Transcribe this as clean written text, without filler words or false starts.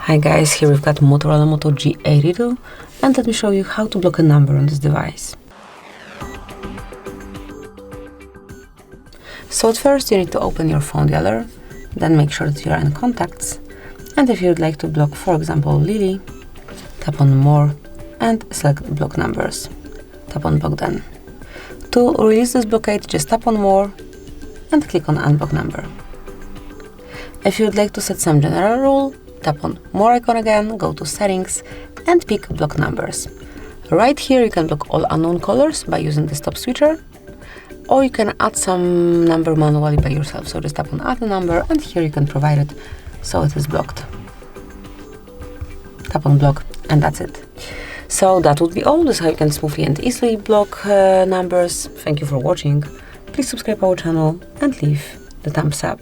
Hi guys, here we've got Motorola Moto G82 and let me show you how to block a number on this device. So at first you need to open your phone dialer, then make sure that you are in contacts, and if you would like to block, for example, Lily, tap on More and select block numbers. Tap on Block then. To release this blockade, just tap on More and click on Unblock number. If you would like to set some general rule, tap on More icon again, go to Settings and pick Block Numbers. Right here you can block all unknown colors by using the stop switcher, or you can add some number manually by yourself. So just tap on Add a number and here you can provide it so it is blocked. Tap on Block and that's it. So that would be all. This is how you can smoothly and easily block numbers. Thank you for watching. Please subscribe our channel and leave the thumbs up.